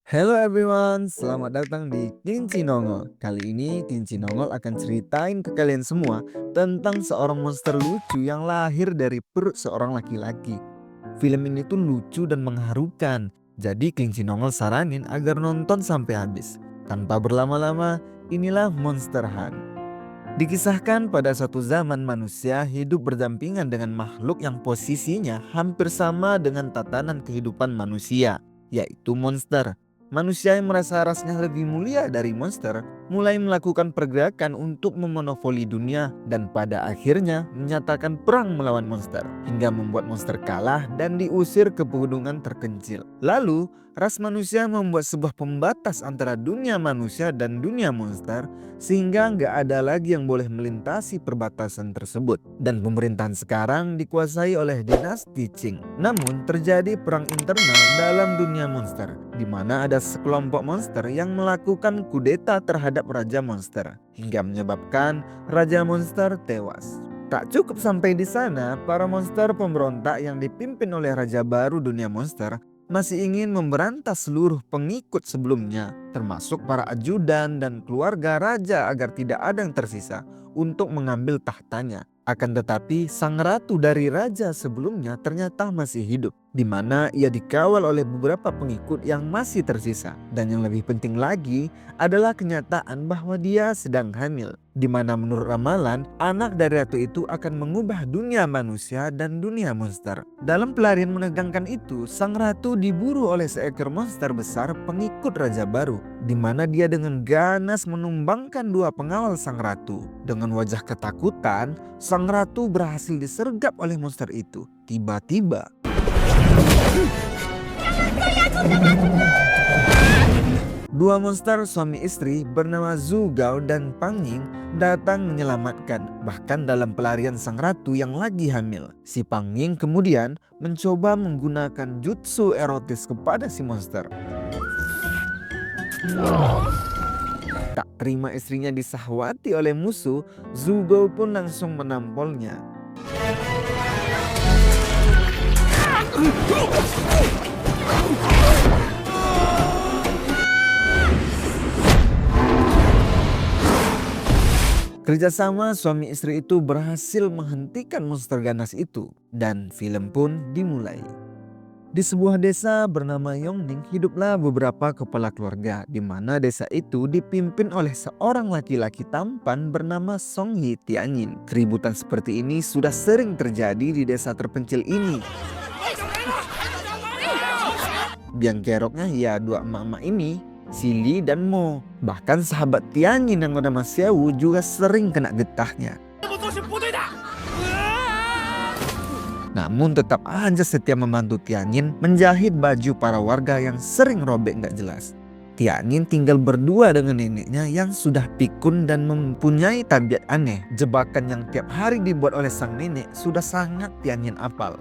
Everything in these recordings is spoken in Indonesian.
Hello everyone, selamat datang di Kinci Nongol. Kali ini Kinci Nongol akan ceritain ke kalian semua tentang seorang monster lucu yang lahir dari perut seorang laki-laki. Film ini tuh lucu dan mengharukan, jadi Kinci Nongol saranin agar nonton sampai habis. Tanpa berlama-lama, inilah Monster Hunt. Dikisahkan pada suatu zaman manusia hidup berdampingan dengan makhluk yang posisinya hampir sama dengan tatanan kehidupan manusia, yaitu monster. Manusia yang merasa rasnya lebih mulia dari monster mulai melakukan pergerakan untuk memonopoli dunia dan pada akhirnya menyatakan perang melawan monster hingga membuat monster kalah dan diusir ke pegunungan terpencil. Lalu, ras manusia membuat sebuah pembatas antara dunia manusia dan dunia monster sehingga nggak ada lagi yang boleh melintasi perbatasan tersebut. Dan pemerintahan sekarang dikuasai oleh dinasti Qing. Namun terjadi perang internal dalam dunia monster, di mana ada sekelompok monster yang melakukan kudeta terhadap Raja Monster hingga menyebabkan Raja Monster tewas. Tak cukup sampai di sana, para monster pemberontak yang dipimpin oleh Raja baru dunia monster masih ingin memberantas seluruh pengikut sebelumnya, termasuk para ajudan dan keluarga raja agar tidak ada yang tersisa untuk mengambil tahtanya. Akan tetapi sang ratu dari raja sebelumnya ternyata masih hidup, di mana ia dikawal oleh beberapa pengikut yang masih tersisa. Dan yang lebih penting lagi adalah kenyataan bahwa dia sedang hamil, di mana menurut ramalan anak dari ratu itu akan mengubah dunia manusia dan dunia monster. Dalam pelarian menegangkan itu, sang ratu diburu oleh seekor monster besar pengikut raja baru, di mana dia dengan ganas menumbangkan dua pengawal sang ratu. Dengan wajah ketakutan, sang ratu berhasil disergap oleh monster itu. Tiba-tiba dua monster suami istri bernama Zhu Gao dan Pang Ying datang menyelamatkan. Bahkan dalam pelarian sang ratu yang lagi hamil, si Pang Ying kemudian mencoba menggunakan jutsu erotis kepada si monster. Tak terima istrinya disahwati oleh musuh, Zhu Gao pun langsung menampolnya. Kerjasama suami istri itu berhasil menghentikan monster ganas itu dan film pun dimulai. Di sebuah desa bernama Yongning hiduplah beberapa kepala keluarga, di mana desa itu dipimpin oleh seorang laki-laki tampan bernama Song Yi Tianyin. Keributan seperti ini sudah sering terjadi di desa terpencil ini. Biang keroknya ya dua emak-emak ini, si Li dan Mo. Bahkan sahabat Tianyin yang bernama Xiaowu juga sering kena getahnya. Namun tetap aja setia membantu Tianyin menjahit baju para warga yang sering robek gak jelas. Tianyin tinggal berdua dengan neneknya yang sudah pikun dan mempunyai tabiat aneh. Jebakan yang tiap hari dibuat oleh sang nenek sudah sangat Tianyin apal.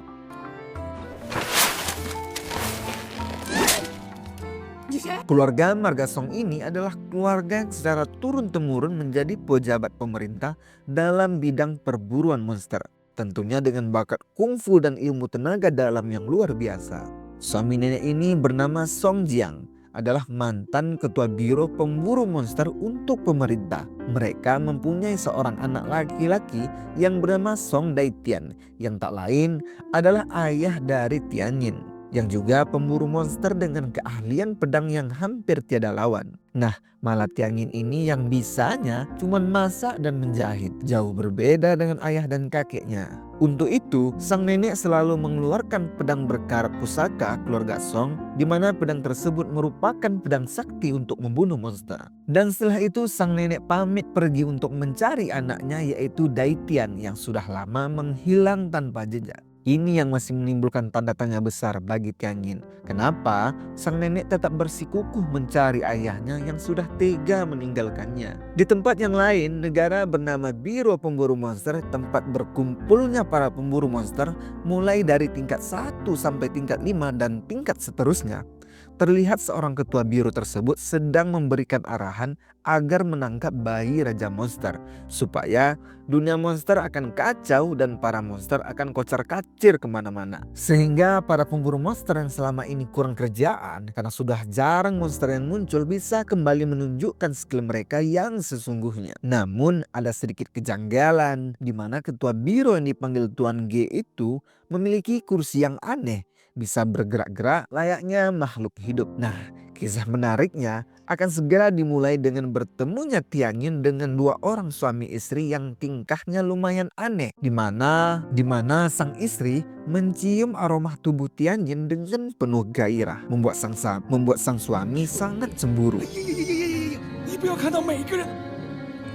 Keluarga Marga Song ini adalah keluarga yang secara turun-temurun menjadi pejabat pemerintah dalam bidang perburuan monster. Tentunya dengan bakat kungfu dan ilmu tenaga dalam yang luar biasa. Suami nenek ini bernama Song Jiang, adalah mantan ketua biro pemburu monster untuk pemerintah. Mereka mempunyai seorang anak laki-laki yang bernama Song Daitian, yang tak lain adalah ayah dari Tianyin, yang juga pemburu monster dengan keahlian pedang yang hampir tiada lawan. Nah, malah Tianyin ini yang bisanya cuma masak dan menjahit, jauh berbeda dengan ayah dan kakeknya. Untuk itu, sang nenek selalu mengeluarkan pedang berkarat pusaka keluarga Song, di mana pedang tersebut merupakan pedang sakti untuk membunuh monster. Dan setelah itu, sang nenek pamit pergi untuk mencari anaknya, yaitu Daitian yang sudah lama menghilang tanpa jejak. Ini yang masih menimbulkan tanda tanya besar bagi Tianyin. Kenapa sang nenek tetap bersikukuh mencari ayahnya yang sudah tega meninggalkannya? Di tempat yang lain, negara bernama Biro Pemburu Monster, tempat berkumpulnya para pemburu monster mulai dari tingkat 1 sampai tingkat 5 dan tingkat seterusnya. Terlihat seorang ketua biru tersebut sedang memberikan arahan agar menangkap bayi Raja Monster, supaya dunia monster akan kacau dan para monster akan kocar-kacir kemana-mana. Sehingga para pemburu monster yang selama ini kurang kerjaan karena sudah jarang monster yang muncul bisa kembali menunjukkan skill mereka yang sesungguhnya. Namun ada sedikit kejanggalan di mana ketua biru yang dipanggil Tuan G itu memiliki kursi yang aneh, bisa bergerak-gerak layaknya makhluk hidup. Nah, kisah menariknya akan segera dimulai dengan bertemunya Tianyin dengan dua orang suami istri yang tingkahnya lumayan aneh. Di mana sang istri mencium aroma tubuh Tianyin dengan penuh gairah, membuat sang suami sangat cemburu.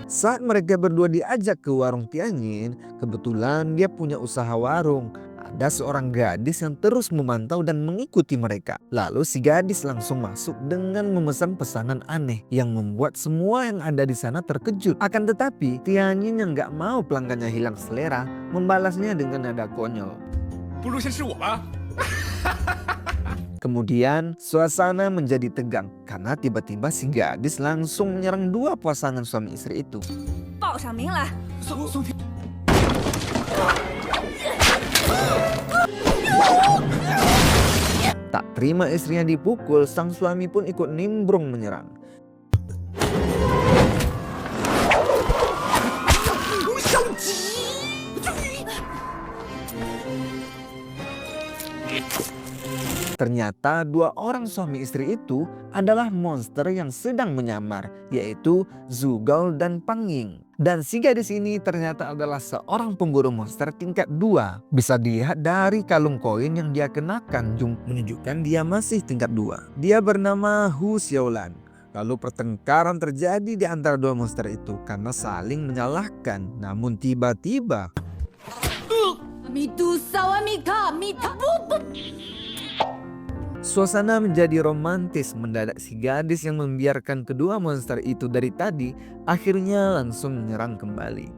Saat mereka berdua diajak ke warung Tianyin, kebetulan dia punya usaha warung. Ada seorang gadis yang terus memantau dan mengikuti mereka. Lalu si gadis langsung masuk dengan memesan pesanan aneh yang membuat semua yang ada di sana terkejut. Akan tetapi Tianyin yang gak mau pelanggannya hilang selera membalasnya dengan nada konyol. Kemudian suasana menjadi tegang karena tiba-tiba si gadis langsung menyerang dua pasangan suami istri itu. Tak terima istrinya dipukul, sang suami pun ikut nimbrung menyerang. Ternyata dua orang suami istri itu adalah monster yang sedang menyamar, yaitu Zugao dan Pangying. Dan si gadis ini ternyata adalah seorang pemburu monster tingkat 2. Bisa dilihat dari kalung koin yang dia kenakan menunjukkan dia masih tingkat 2. Dia bernama Hu Xiaolan. Lalu pertengkaran terjadi di antara dua monster itu karena saling menyalahkan. Namun tiba-tiba suasana menjadi romantis. Mendadak si gadis yang membiarkan kedua monster itu dari tadi akhirnya langsung menyerang kembali.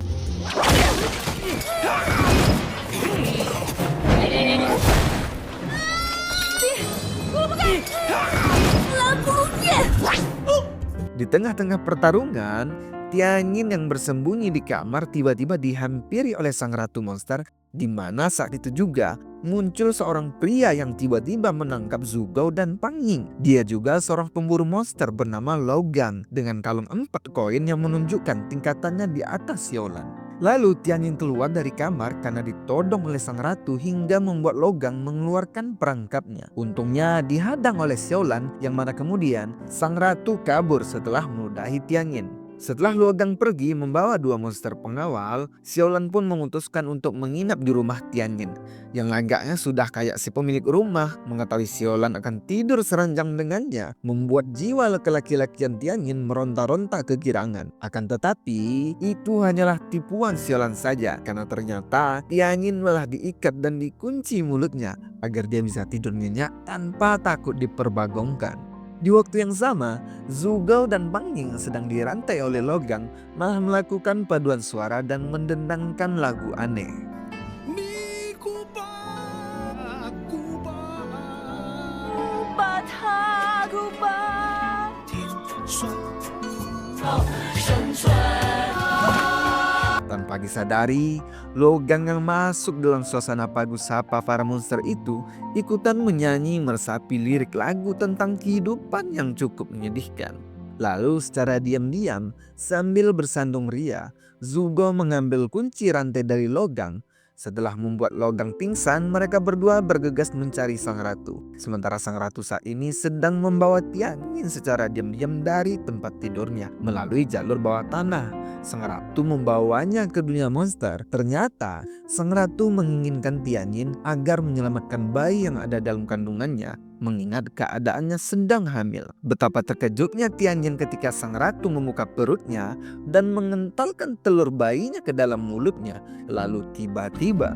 Di tengah-tengah pertarungan, Tianyin yang bersembunyi di kamar tiba-tiba dihampiri oleh sang ratu monster, di mana saat itu juga muncul seorang pria yang tiba-tiba menangkap Zugao dan Pangying. Dia juga seorang pemburu monster bernama Logang dengan kalung 4 koin yang menunjukkan tingkatannya di atas Xiaolan. Lalu Tianyin keluar dari kamar karena ditodong oleh sang ratu hingga membuat Logang mengeluarkan perangkapnya. Untungnya dihadang oleh Xiaolan yang mana kemudian sang ratu kabur setelah meludahi Tianyin. Setelah Logang pergi membawa dua monster pengawal, Xiaolan pun memutuskan untuk menginap di rumah Tianyin. Yang agaknya sudah kayak si pemilik rumah, mengetahui Xiaolan akan tidur seranjang dengannya, membuat jiwa laki-lakian Tianyin meronta-ronta kegirangan. Akan tetapi, itu hanyalah tipuan Xiaolan saja, karena ternyata Tianyin malah diikat dan dikunci mulutnya agar dia bisa tidur nyenyak tanpa takut diperbagongkan. Di waktu yang sama, Zugao dan Pangying sedang dirantai oleh Logang malah melakukan paduan suara dan mendendangkan lagu aneh. Tanpa disadari, Logang yang masuk dalam suasana padu sapa para monster itu ikutan menyanyi meresapi lirik lagu tentang kehidupan yang cukup menyedihkan. Lalu secara diam-diam sambil bersandung ria, Zugao mengambil kunci rantai dari Logang. Setelah membuat Logang pingsan, mereka berdua bergegas mencari sang ratu. Sementara sang ratu saat ini sedang membawa Tianyin secara diam-diam dari tempat tidurnya melalui jalur bawah tanah. Sang ratu membawanya ke dunia monster. Ternyata sang ratu menginginkan Tianyin agar menyelamatkan bayi yang ada dalam kandungannya, mengingat keadaannya sedang hamil. Betapa terkejutnya Tianyin ketika sang ratu membuka perutnya dan mengentalkan telur bayinya ke dalam mulutnya. Lalu tiba-tiba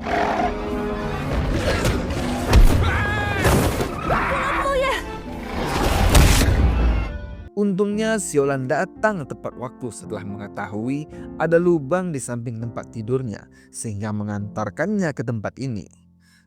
untungnya Xiaolan datang tepat waktu setelah mengetahui ada lubang di samping tempat tidurnya, sehingga mengantarkannya ke tempat ini.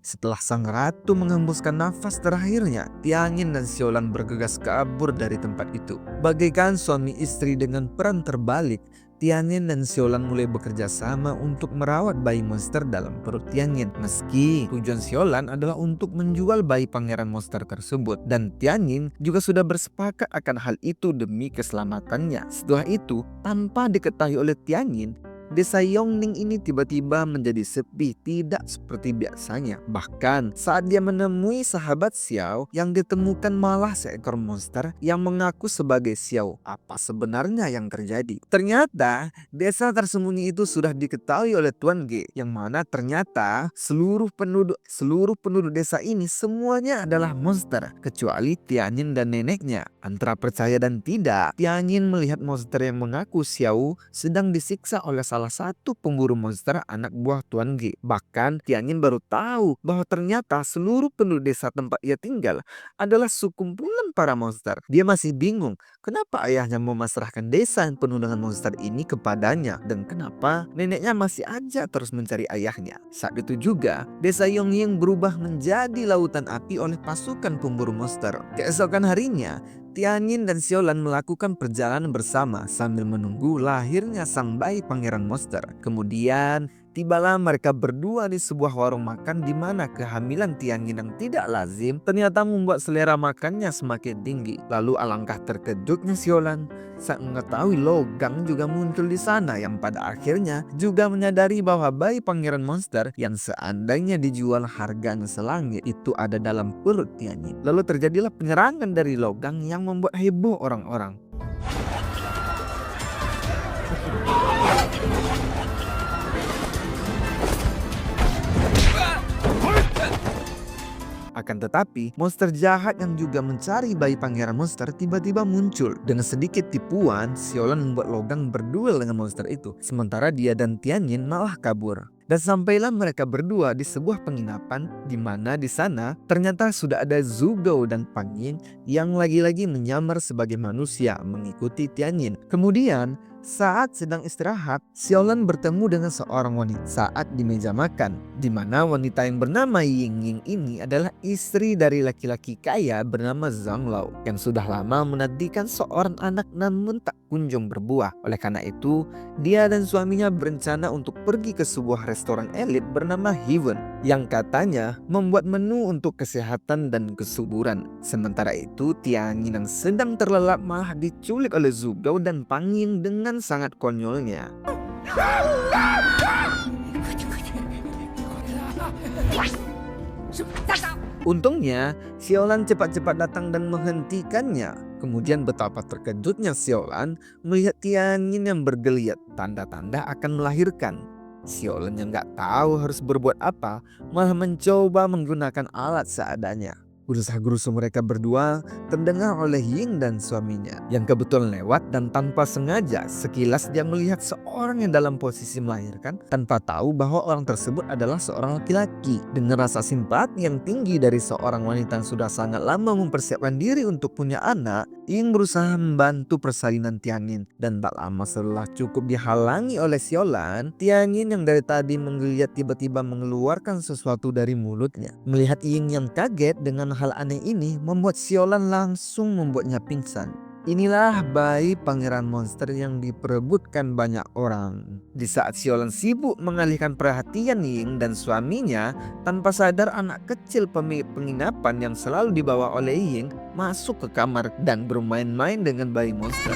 Setelah sang ratu menghembuskan nafas terakhirnya, Tianyin dan Xiaolan bergegas kabur dari tempat itu. Bagaikan suami istri dengan peran terbalik, Tianyin dan Xiaolan mulai bekerja sama untuk merawat bayi monster dalam perut Tianyin. Meski tujuan Xiaolan adalah untuk menjual bayi pangeran monster tersebut, dan Tianyin juga sudah bersepakat akan hal itu demi keselamatannya. Setelah itu, tanpa diketahui oleh Tianyin, desa Yongning ini tiba-tiba menjadi sepi, tidak seperti biasanya. Bahkan saat dia menemui sahabat Xiao, yang ditemukan malah seekor monster yang mengaku sebagai Xiao. Apa sebenarnya yang terjadi? Ternyata desa tersembunyi itu sudah diketahui oleh Tuan Ge, yang mana ternyata seluruh penduduk desa ini semuanya adalah monster kecuali Tianyin dan neneknya. Antara percaya dan tidak, Tianyin melihat monster yang mengaku Xiao sedang disiksa oleh salah satu pemburu monster anak buah Tuan Ge. Bahkan Tianyin baru tahu bahwa ternyata seluruh penduduk desa tempat ia tinggal adalah sekumpulan para monster. Dia masih bingung kenapa ayahnya memasrahkan desa yang penuh dengan monster ini kepadanya, dan kenapa neneknya masih aja terus mencari ayahnya. Saat itu juga desa Yongying berubah menjadi lautan api oleh pasukan pemburu monster. Keesokan harinya, Tianyin dan Xiaolan melakukan perjalanan bersama sambil menunggu lahirnya sang bayi pangeran monster. Kemudian tibalah mereka berdua di sebuah warung makan di mana kehamilan Tianyin yang tidak lazim ternyata membuat selera makannya semakin tinggi. Lalu alangkah terkejutnya Xiaolan saat mengetahui Logang juga muncul di sana, yang pada akhirnya juga menyadari bahwa bayi pangeran monster yang seandainya dijual harganya selangit itu ada dalam perut Tianyin. Lalu terjadilah penyerangan dari Logang yang membuat heboh orang-orang. Akan tetapi, monster jahat yang juga mencari bayi pangeran monster tiba-tiba muncul. Dengan sedikit tipuan, Xiaolan membuat Logang berduel dengan monster itu, sementara dia dan Tianyin malah kabur. Dan sampailah mereka berdua di sebuah penginapan, di mana di sana ternyata sudah ada Zhugou dan Pan Ying yang lagi-lagi menyamar sebagai manusia mengikuti Tianyin. Kemudian saat sedang istirahat, Xiaolan bertemu dengan seorang wanita saat di meja makan, di mana wanita yang bernama Ying Ying ini adalah istri dari laki-laki kaya bernama Zhang Lao yang sudah lama menantikan seorang anak namun tak kunjung berbuah. Oleh karena itu, dia dan suaminya berencana untuk pergi ke sebuah restoran elit bernama Heaven yang katanya membuat menu untuk kesehatan dan kesuburan. Sementara itu, Tianyin yang sedang terlelap malah diculik oleh Zhugou dan Pan Ying dengan sangat konyolnya. Untungnya, Xiaolan cepat-cepat datang dan menghentikannya. Kemudian betapa terkejutnya Xiaolan melihat Tianyin yang bergeliat, tanda-tanda akan melahirkan. Xiaolan yang gak tahu harus berbuat apa, malah mencoba menggunakan alat seadanya. Gerusa-gerusu mereka berdua terdengar oleh Ying dan suaminya yang kebetulan lewat, dan tanpa sengaja sekilas dia melihat seorang yang dalam posisi melahirkan tanpa tahu bahwa orang tersebut adalah seorang laki-laki. Dengan rasa simpati yang tinggi dari seorang wanita yang sudah sangat lama mempersiapkan diri untuk punya anak, Ying berusaha membantu persalinan Tianyin, dan tak lama setelah cukup dihalangi oleh Xiaolan, Tianyin yang dari tadi menggeliat tiba-tiba mengeluarkan sesuatu dari mulutnya. Melihat Ying yang kaget dengan hal aneh ini membuat Xiaolan langsung membuatnya pingsan. Inilah bayi pangeran monster yang diperebutkan banyak orang. Di saat Xiaolan sibuk mengalihkan perhatian Ying dan suaminya, tanpa sadar anak kecil pemilik penginapan yang selalu dibawa oleh Ying masuk ke kamar dan bermain-main dengan bayi monster.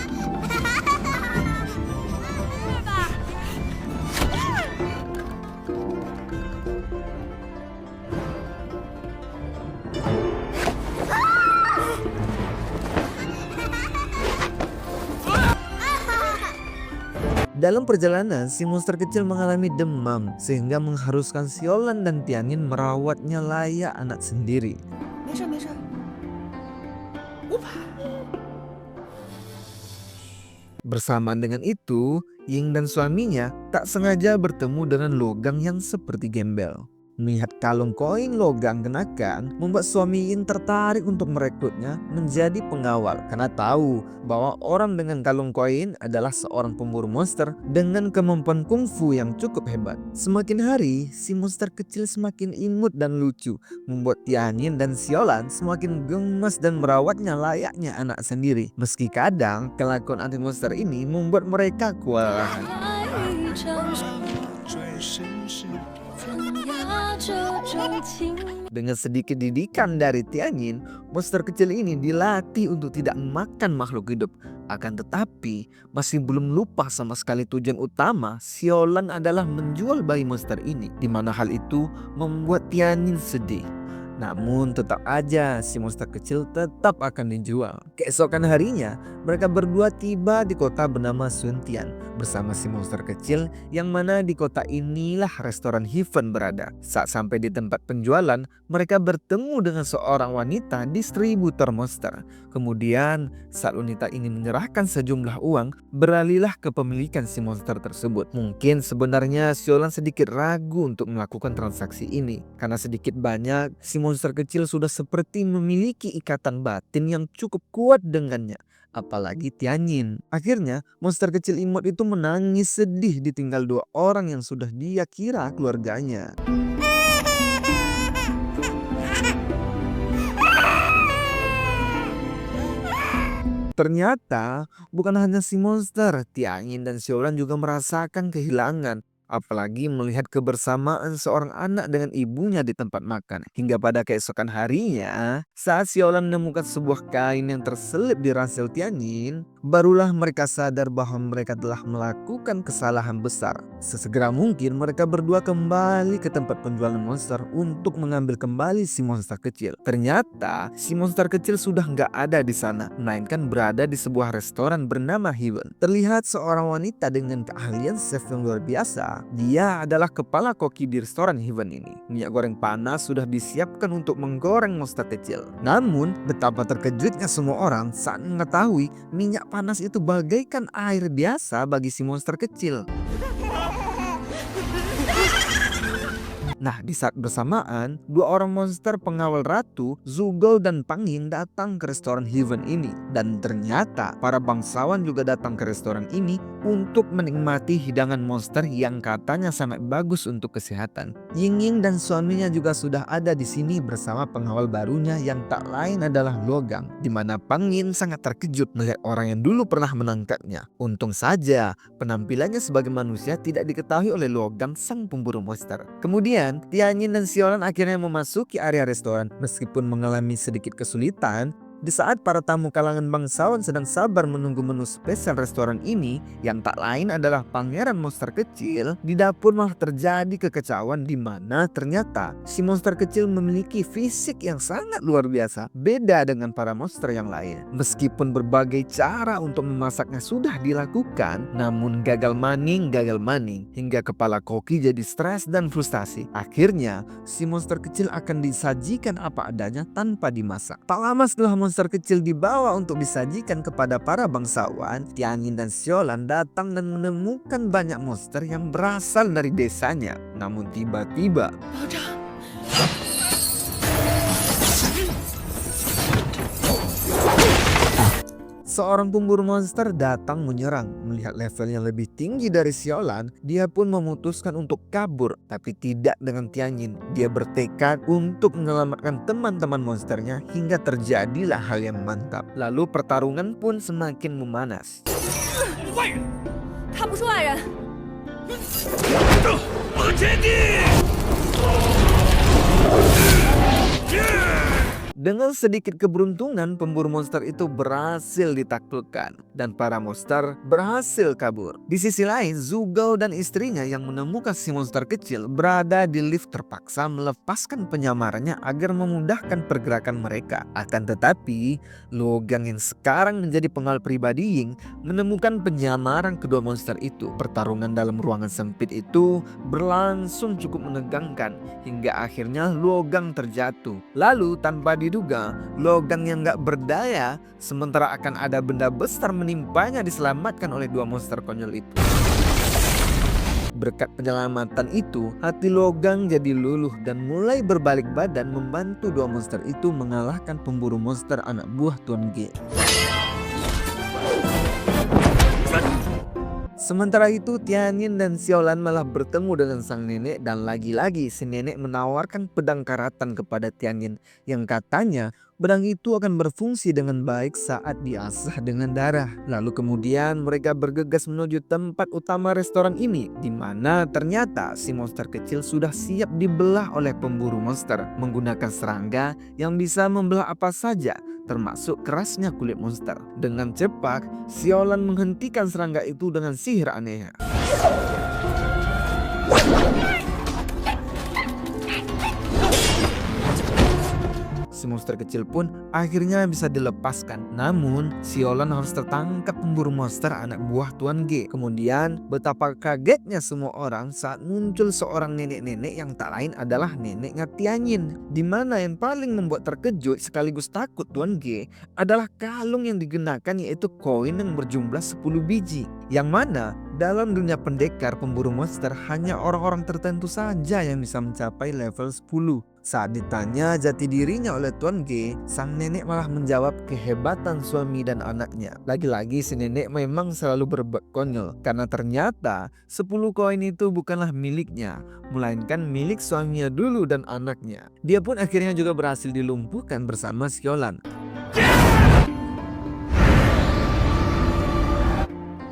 Dalam perjalanan, si monster kecil mengalami demam sehingga mengharuskan Xiaolan dan Tianyin merawatnya layaknya anak sendiri. Bersamaan dengan itu, Ying dan suaminya tak sengaja bertemu dengan Logang yang seperti gembel. Melihat kalung koin logam kenakan membuat suami Yin tertarik untuk merekrutnya menjadi pengawal karena tahu bahwa orang dengan kalung koin adalah seorang pemburu monster dengan kemampuan kungfu yang cukup hebat. Semakin hari, si monster kecil semakin imut dan lucu, membuat Tianyin dan Xiaolan semakin gemas dan merawatnya layaknya anak sendiri. Meski kadang kelakuan anti monster ini membuat mereka kewalahan. Dengan sedikit didikan dari Tianyin, monster kecil ini dilatih untuk tidak memakan makhluk hidup. Akan tetapi, masih belum lupa sama sekali tujuan utama Xiaolan adalah menjual bayi monster ini, di mana hal itu membuat Tianyin sedih. Namun tetap aja si monster kecil tetap akan dijual. Keesokan harinya, mereka berdua tiba di kota bernama Suntian bersama si monster kecil, yang mana di kota inilah restoran Heaven berada. Saat sampai di tempat penjualan, mereka bertemu dengan seorang wanita distributor monster. Kemudian saat wanita ini menyerahkan sejumlah uang, beralihlah kepemilikan si monster tersebut. Mungkin sebenarnya Xiaolan sedikit ragu untuk melakukan transaksi ini, karena sedikit banyak si monster kecil sudah seperti memiliki ikatan batin yang cukup kuat dengannya. Apalagi Tianyin. Akhirnya monster kecil imut itu menangis sedih ditinggal dua orang yang sudah dia kira keluarganya. Ternyata bukan hanya si monster, Tianyin dan Xiaolan juga merasakan kehilangan. Apalagi melihat kebersamaan seorang anak dengan ibunya di tempat makan. Hingga pada keesokan harinya, saat Xiaolan menemukan sebuah kain yang terselip di ransel Tianyin, barulah mereka sadar bahwa mereka telah melakukan kesalahan besar. Sesegera mungkin mereka berdua kembali ke tempat penjualan monster untuk mengambil kembali si monster kecil. Ternyata si monster kecil sudah nggak ada di sana, melainkan berada di sebuah restoran bernama Heaven. Terlihat seorang wanita dengan keahlian chef yang luar biasa. Dia adalah kepala koki di restoran Heaven ini. Minyak goreng panas sudah disiapkan untuk menggoreng monster kecil. Namun betapa terkejutnya semua orang saat mengetahui minyak panas itu bagaikan air biasa bagi si monster kecil. Nah, di saat bersamaan, dua orang monster pengawal ratu, Zugou dan Pang Ying datang ke restoran Heaven ini. Dan ternyata para bangsawan juga datang ke restoran ini untuk menikmati hidangan monster yang katanya sangat bagus untuk kesehatan. Ying Ying dan suaminya juga sudah ada di sini bersama pengawal barunya yang tak lain adalah Luogang, di mana Pang Ying sangat terkejut melihat orang yang dulu pernah menangkapnya. Untung saja penampilannya sebagai manusia tidak diketahui oleh Luogang sang pemburu monster. Kemudian Tianyin dan Xiaolan akhirnya memasuki area restoran. Meskipun mengalami sedikit kesulitan, di saat para tamu kalangan bangsawan sedang sabar menunggu menu spesial restoran ini, yang tak lain adalah pangeran monster kecil, di dapur malah terjadi kekacauan di mana ternyata si monster kecil memiliki fisik yang sangat luar biasa, beda dengan para monster yang lain. Meskipun berbagai cara untuk memasaknya sudah dilakukan, namun gagal maning, hingga kepala koki jadi stres dan frustasi. Akhirnya, si monster kecil akan disajikan apa adanya tanpa dimasak. Tak lama setelah monster kecil dibawa untuk disajikan kepada para bangsawan, Tianyin dan Xiaolan datang dan menemukan banyak monster yang berasal dari desanya. Namun tiba-tiba seorang pemburu monster datang menyerang. Melihat levelnya lebih tinggi dari Xiaolan, dia pun memutuskan untuk kabur, tapi tidak dengan Tianyin. Dia bertekad untuk menyelamatkan teman-teman monsternya hingga terjadilah hal yang mantap. Lalu pertarungan pun semakin memanas. Dengan sedikit keberuntungan, pemburu monster itu berhasil ditaklukkan dan para monster berhasil kabur. Di sisi lain, Zugou dan istrinya yang menemukan si monster kecil berada di lift terpaksa melepaskan penyamarannya agar memudahkan pergerakan mereka. Akan tetapi, Luogang yang sekarang menjadi pengawal pribadi Ying menemukan penyamaran kedua monster itu. Pertarungan dalam ruangan sempit itu berlangsung cukup menegangkan hingga akhirnya Luogang terjatuh. Lalu tanpa diduga, Luogang yang gak berdaya sementara akan ada benda besar menimpanya diselamatkan oleh dua monster konyol itu. Berkat penyelamatan itu, hati Logang jadi luluh dan mulai berbalik badan membantu dua monster itu mengalahkan pemburu monster anak buah Tuan G. Sementara itu Tianyin dan Xiaolan malah bertemu dengan sang nenek dan lagi-lagi si nenek menawarkan pedang karatan kepada Tianyin yang katanya pedang itu akan berfungsi dengan baik saat diasah dengan darah. Lalu kemudian mereka bergegas menuju tempat utama restoran ini, di mana ternyata si monster kecil sudah siap dibelah oleh pemburu monster menggunakan serangga yang bisa membelah apa saja, termasuk kerasnya kulit monster. Dengan cepat, Xiaolan menghentikan serangga itu dengan sihir anehnya. Si monster kecil pun akhirnya bisa dilepaskan. Namun, Xiaolan harus tertangkap pemburu monster anak buah Tuan G. Kemudian, betapa kagetnya semua orang saat muncul seorang nenek-nenek yang tak lain adalah neneknya Tianyin. Di mana yang paling membuat terkejut sekaligus takut Tuan G adalah kalung yang digunakan, yaitu koin yang berjumlah 10 biji. Yang mana dalam dunia pendekar pemburu monster hanya orang-orang tertentu saja yang bisa mencapai level 10. Saat ditanya jati dirinya oleh Tuan G, sang nenek malah menjawab kehebatan suami dan anaknya. Lagi-lagi si nenek memang selalu berbuat konyol, karena ternyata 10 koin itu bukanlah miliknya, melainkan milik suaminya dulu dan anaknya. Dia pun akhirnya juga berhasil dilumpuhkan bersama Xiaolan.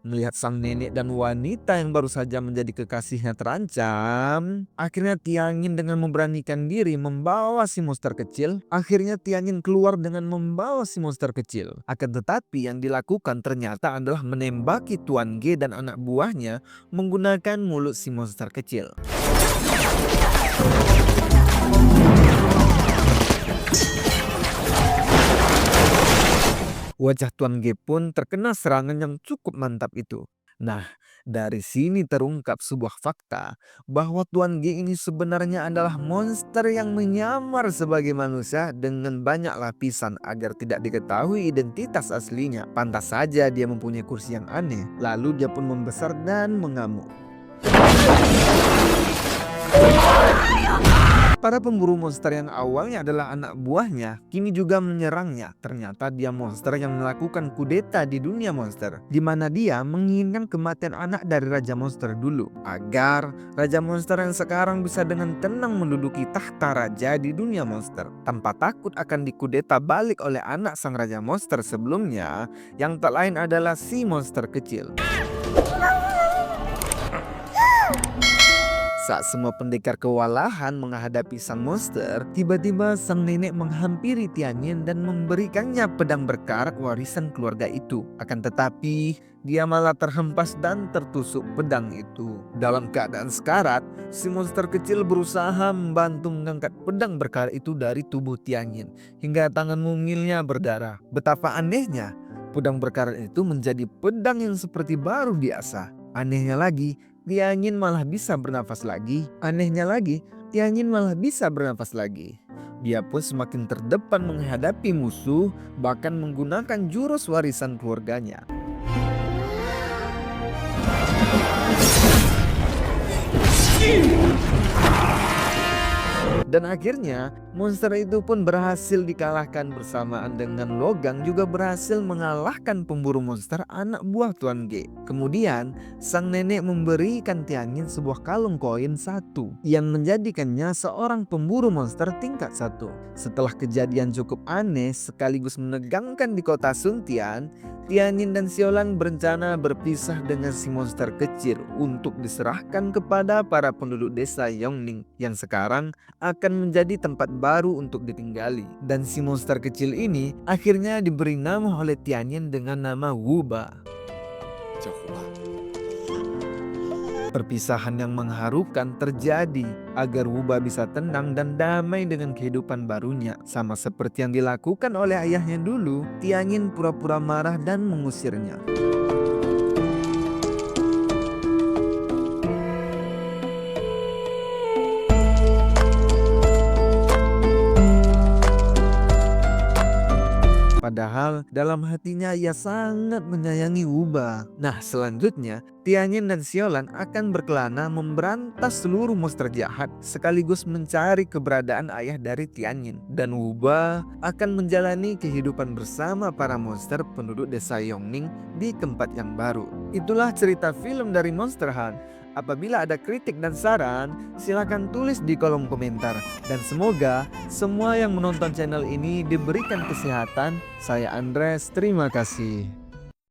Melihat sang nenek dan wanita yang baru saja menjadi kekasihnya terancam, akhirnya Tianyin dengan memberanikan diri membawa si monster kecil. Akhirnya Tianyin keluar dengan membawa si monster kecil. Akan tetapi yang dilakukan ternyata adalah menembaki Tuan G dan anak buahnya menggunakan mulut si monster kecil. Wajah Tuan G pun terkena serangan yang cukup mantap itu. Nah, dari sini terungkap sebuah fakta bahwa Tuan G ini sebenarnya adalah monster yang menyamar sebagai manusia dengan banyak lapisan agar tidak diketahui identitas aslinya. Pantas saja dia mempunyai kursi yang aneh. Lalu dia pun membesar dan mengamuk. Para pemburu monster yang awalnya adalah anak buahnya kini juga menyerangnya. Ternyata dia monster yang melakukan kudeta di dunia monster, di mana dia menginginkan kematian anak dari Raja Monster dulu, agar Raja Monster yang sekarang bisa dengan tenang menduduki tahta raja di dunia monster tanpa takut akan dikudeta balik oleh anak sang Raja Monster sebelumnya, yang tak lain adalah si monster kecil. Saat semua pendekar kewalahan menghadapi sang monster, tiba-tiba sang nenek menghampiri Tianyin dan memberikannya pedang berkarat warisan keluarga itu. Akan tetapi, dia malah terhempas dan tertusuk pedang itu. Dalam keadaan sekarat, si monster kecil berusaha membantu mengangkat pedang berkarat itu dari tubuh Tianyin hingga tangan mungilnya berdarah. Betapa anehnya, pedang berkarat itu menjadi pedang yang seperti baru diasah. Anehnya lagi, Tianyin malah bisa bernafas lagi. Dia pun semakin terdepan menghadapi musuh, bahkan menggunakan jurus warisan keluarganya. Dan akhirnya monster itu pun berhasil dikalahkan bersamaan dengan Logang juga berhasil mengalahkan pemburu monster anak buah Tuan G. Kemudian sang nenek memberikan Tianyin sebuah kalung koin 1 yang menjadikannya seorang pemburu monster tingkat 1. Setelah kejadian cukup aneh sekaligus menegangkan di kota Suntian, Tianyin dan Xiaolan berencana berpisah dengan si monster kecil untuk diserahkan kepada para penduduk desa Yongning yang sekarang akan menjadi tempat baru untuk ditinggali. Dan si monster kecil ini akhirnya diberi nama oleh Tianyin dengan nama Wuba. Perpisahan yang mengharukan terjadi agar Wuba bisa tenang dan damai dengan kehidupan barunya. Sama seperti yang dilakukan oleh ayahnya dulu, Tianyin pura-pura marah dan mengusirnya. Padahal dalam hatinya ia sangat menyayangi Wuba. Nah, selanjutnya Tianyin dan Xiaolan akan berkelana memberantas seluruh monster jahat sekaligus mencari keberadaan ayah dari Tianyin. Dan Wuba akan menjalani kehidupan bersama para monster penduduk desa Yongning di tempat yang baru. Itulah cerita film dari Monster Hunt. Apabila ada kritik dan saran, silakan tulis di kolom komentar. Dan semoga semua yang menonton channel ini diberikan kesehatan. Saya Andres, terima kasih.